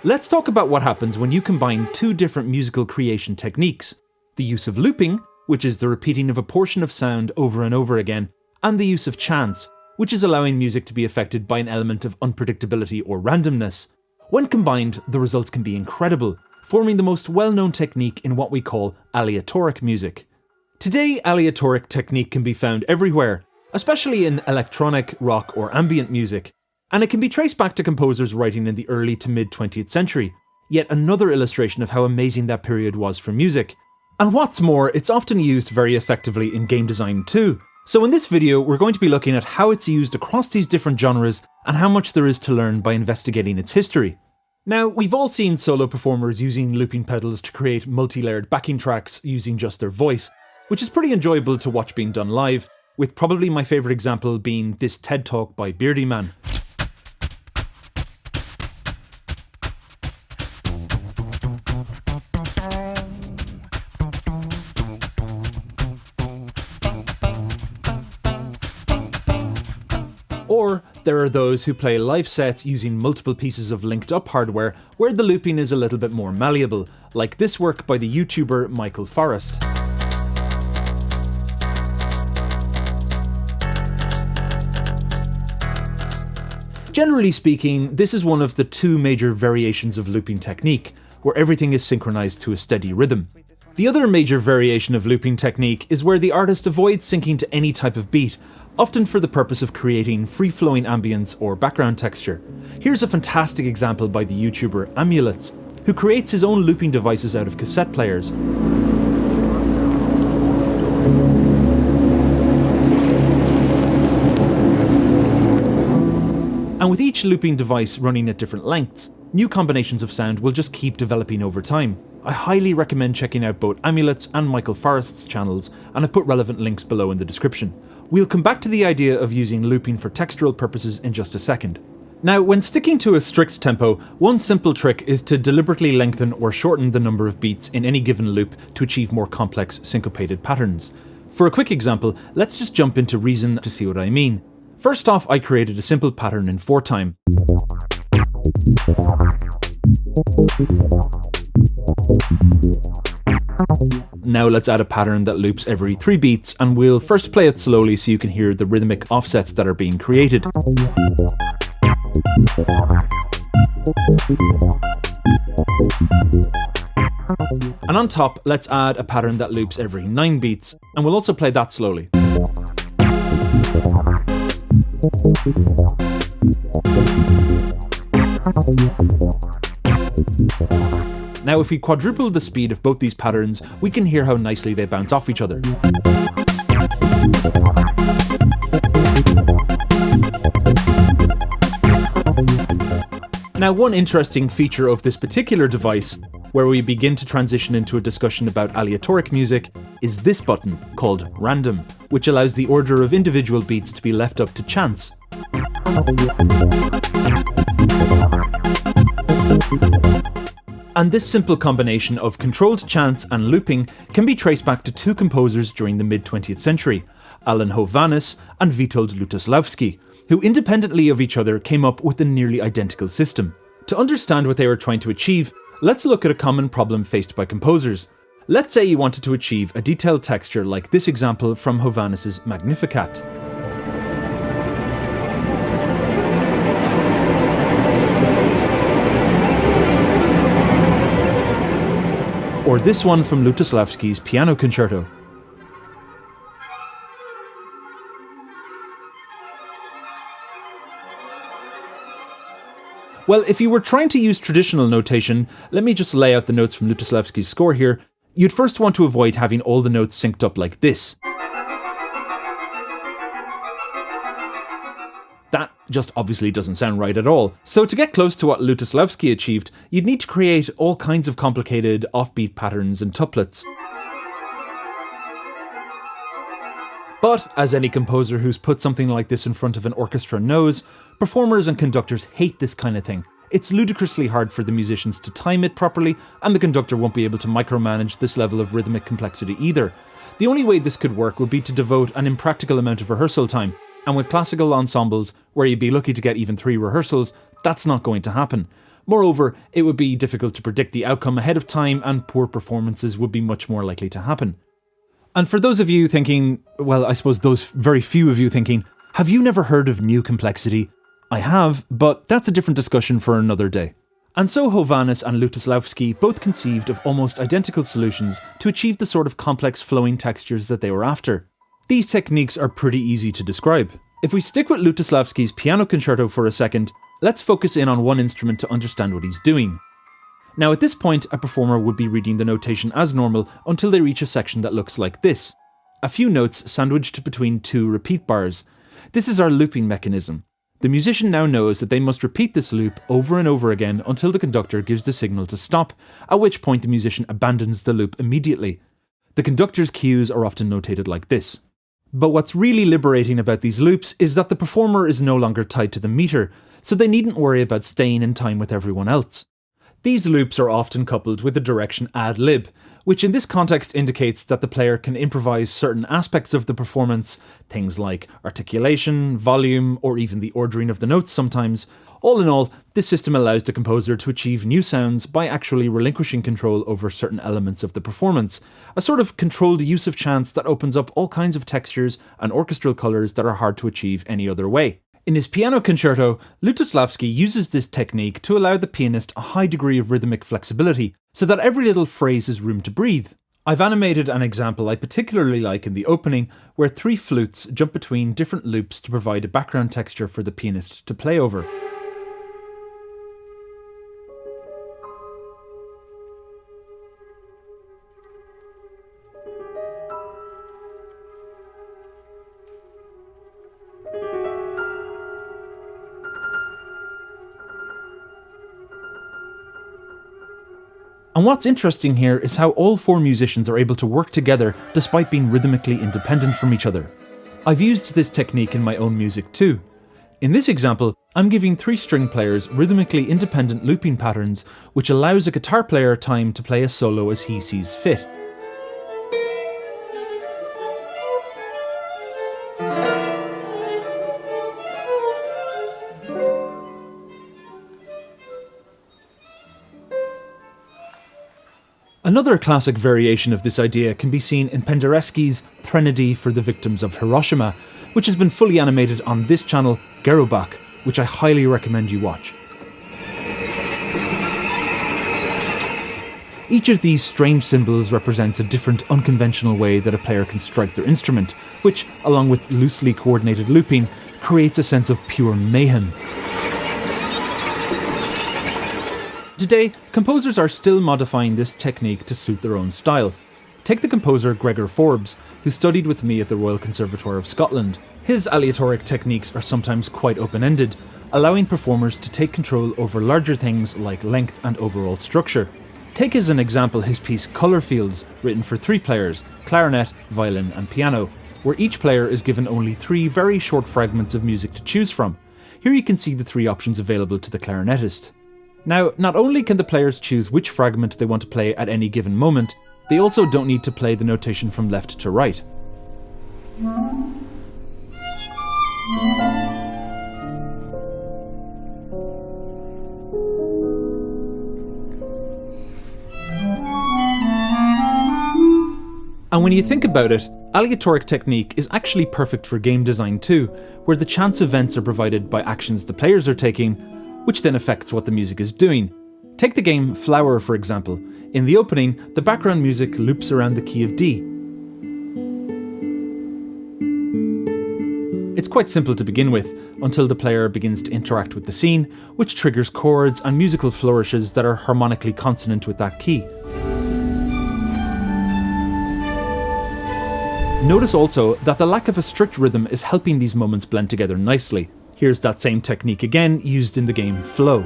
Let's talk about what happens when you combine two different musical creation techniques. The use of looping, which is the repeating of a portion of sound over and over again, and the use of chance, which is allowing music to be affected by an element of unpredictability or randomness. When combined, the results can be incredible, forming the most well-known technique in what we call aleatoric music. Today, aleatoric technique can be found everywhere, especially in electronic, rock or ambient music, and it can be traced back to composers writing in the early to mid 20th century, yet another illustration of how amazing that period was for music. And what's more, it's often used very effectively in game design too. So in this video, we're going to be looking at how it's used across these different genres and how much there is to learn by investigating its history. Now, we've all seen solo performers using looping pedals to create multi-layered backing tracks using just their voice, which is pretty enjoyable to watch being done live, with probably my favourite example being this TED Talk by BEARDYMAN. Or there are those who play live sets using multiple pieces of linked up hardware where the looping is a little bit more malleable, like this work by the YouTuber Michael FORREST. Generally speaking, this is one of the two major variations of looping technique, where everything is synchronized to a steady rhythm. The other major variation of looping technique is where the artist avoids syncing to any type of beat, often for the purpose of creating free-flowing ambience or background texture. Here's a fantastic example by the YouTuber AMULETS, who creates his own looping devices out of cassette players. And with each looping device running at different lengths, new combinations of sound will just keep developing over time. I highly recommend checking out both AMULETS and Michael FORREST's channels, and I've put relevant links below in the description. We'll come back to the idea of using looping for textural purposes in just a second. Now, when sticking to a strict tempo, one simple trick is to deliberately lengthen or shorten the number of beats in any given loop to achieve more complex syncopated patterns. For a quick example, let's just jump into Reason to see what I mean. First off, I created a simple pattern in 4-time. Now let's add a pattern that loops every 3 beats, and we'll first play it slowly so you can hear the rhythmic offsets that are being created. And on top, let's add a pattern that loops every 9 beats, and we'll also play that slowly. Now if we quadruple the speed of both these patterns, we can hear how nicely they bounce off each other. Now, one interesting feature of this particular device, where we begin to transition into a discussion about aleatoric music, is this button, called Random, which allows the order of individual beats to be left up to chance. And this simple combination of controlled chance and looping can be traced back to two composers during the mid-20th century, Alan Hovhannes and Witold Lutosławski, who independently of each other came up with a nearly identical system. To understand what they were trying to achieve, let's look at a common problem faced by composers. Let's say you wanted to achieve a detailed texture like this example from Hovhannes' Magnificat. Or this one from Lutosławski's Piano Concerto. Well, if you were trying to use traditional notation, let me just lay out the notes from Lutosławski's score here. You'd first want to avoid having all the notes synced up like this. That just obviously doesn't sound right at all. So to get close to what Lutosławski achieved, you'd need to create all kinds of complicated offbeat patterns and tuplets. But, as any composer who's put something like this in front of an orchestra knows, performers and conductors hate this kind of thing. It's ludicrously hard for the musicians to time it properly, and the conductor won't be able to micromanage this level of rhythmic complexity either. The only way this could work would be to devote an impractical amount of rehearsal time, And with classical ensembles, where you'd be lucky to get even 3 rehearsals, that's not going to happen. Moreover, it would be difficult to predict the outcome ahead of time, and poor performances would be much more likely to happen. And for those of you thinking, well, I suppose those very few of you thinking, have you never heard of new complexity? I have, but that's a different discussion for another day. And so Hovhannes and Lutosławski both conceived of almost identical solutions to achieve the sort of complex flowing textures that they were after. These techniques are pretty easy to describe. If we stick with Lutosławski's piano concerto for a second, let's focus in on one instrument to understand what he's doing. Now at this point, a performer would be reading the notation as normal until they reach a section that looks like this. A few notes sandwiched between 2 repeat bars. This is our looping mechanism. The musician now knows that they must repeat this loop over and over again until the conductor gives the signal to stop, at which point the musician abandons the loop immediately. The conductor's cues are often notated like this. But what's really liberating about these loops is that the performer is no longer tied to the meter, so they needn't worry about staying in time with everyone else. These loops are often coupled with the direction ad lib, which in this context indicates that the player can improvise certain aspects of the performance, things like articulation, volume, or even the ordering of the notes sometimes. All in all, this system allows the composer to achieve new sounds by actually relinquishing control over certain elements of the performance, a sort of controlled use of chance that opens up all kinds of textures and orchestral colours that are hard to achieve any other way. In his piano concerto, Lutosławski uses this technique to allow the pianist a high degree of rhythmic flexibility, so that every little phrase has room to breathe. I've animated an example I particularly like in the opening, where 3 flutes jump between different loops to provide a background texture for the pianist to play over. And what's interesting here is how all 4 musicians are able to work together despite being rhythmically independent from each other. I've used this technique in my own music too. In this example, I'm giving 3 string players rhythmically independent looping patterns, which allows a guitar player time to play a solo as he sees fit. Another classic variation of this idea can be seen in Penderecki's Threnody for the Victims of Hiroshima, which has been fully animated on this channel, GERUBACH, which I highly recommend you watch. Each of these strange symbols represents a different unconventional way that a player can strike their instrument, which, along with loosely coordinated looping, creates a sense of pure mayhem. Today, composers are still modifying this technique to suit their own style. Take the composer GREGOR Forbes, who studied with me at the Royal Conservatoire of Scotland. His aleatoric techniques are sometimes quite open-ended, allowing performers to take control over larger things like length and overall structure. Take as an example his piece Colour Fields, written for 3 players, clarinet, violin and piano, where each player is given only 3 very short fragments of music to choose from. Here you can see the 3 options available to the clarinetist. Now, not only can the players choose which fragment they want to play at any given moment, they also don't need to play the notation from left to right. And when you think about it, aleatoric technique is actually perfect for game design too, where the chance events are provided by actions the players are taking, which then affects what the music is doing. Take the game Flower for example. In the opening, the background music loops around the key of D. It's quite simple to begin with, until the player begins to interact with the scene, which triggers chords and musical flourishes that are harmonically consonant with that key. Notice also that the lack of a strict rhythm is helping these moments blend together nicely. Here's that same technique again, used in the game Flow.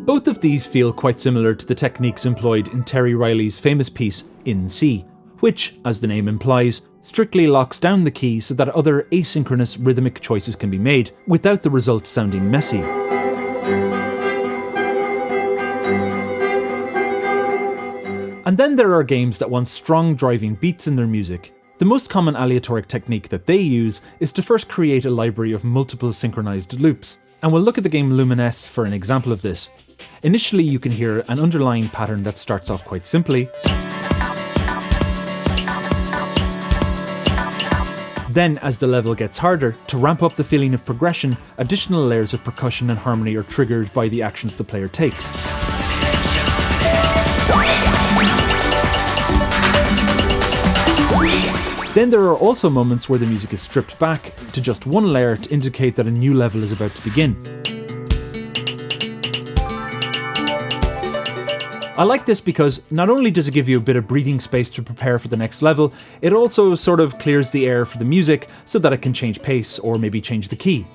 Both of these feel quite similar to the techniques employed in Terry Riley's famous piece In C, which, as the name implies, strictly locks down the key so that other asynchronous rhythmic choices can be made, without the result sounding messy. And then there are games that want strong driving beats in their music. The most common aleatoric technique that they use is to first create a library of multiple synchronized loops, and we'll look at the game Lumines for an example of this. Initially you can hear an underlying pattern that starts off quite simply. Then, as the level gets harder, to ramp up the feeling of progression, additional layers of percussion and harmony are triggered by the actions the player takes. Then there are also moments where the music is stripped back to just one layer to indicate that a new level is about to begin. I like this because not only does it give you a bit of breathing space to prepare for the next level, it also sort of clears the air for the music so that it can change pace or maybe change the key.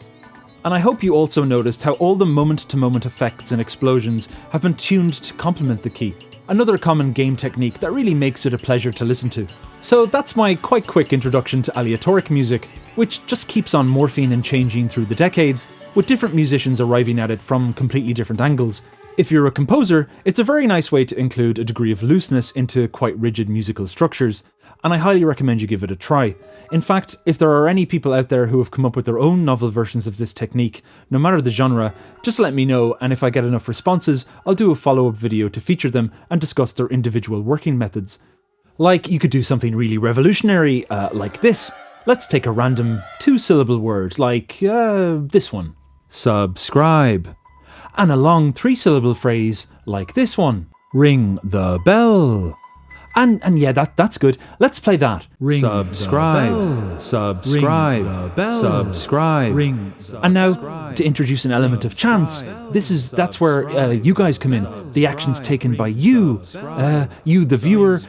And I hope you also noticed how all the moment-to-moment effects and explosions have been tuned to complement the key, another common game technique that really makes it a pleasure to listen to. So that's my quite quick introduction to aleatoric music, which just keeps on morphing and changing through the decades, with different musicians arriving at it from completely different angles. If you're a composer, it's a very nice way to include a degree of looseness into quite rigid musical structures, and I highly recommend you give it a try. In fact, if there are any people out there who have come up with their own novel versions of this technique, no matter the genre, just let me know, and if I get enough responses, I'll do a follow-up video to feature them and discuss their individual working methods. Like, you could do something really revolutionary, like this. Let's take a random two-syllable word, like this one. Subscribe. And a long three-syllable phrase, like this one. Ring the bell. And yeah, that's good. Let's play that. Ring subscribe. The bell. Subscribe. Ring the bell. Subscribe. Ring. And now, to introduce an element of chance, that's where you guys come in. The action's taken by you, you the viewer.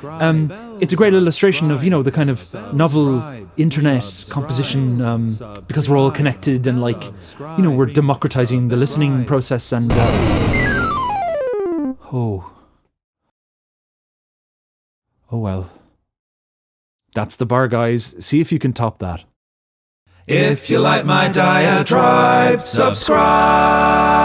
It's a great illustration of, the kind of novel internet composition, because we're all connected and we're democratizing the listening process and Oh well. That's the bar, guys. See if you can top that. If you like my diatribe, subscribe!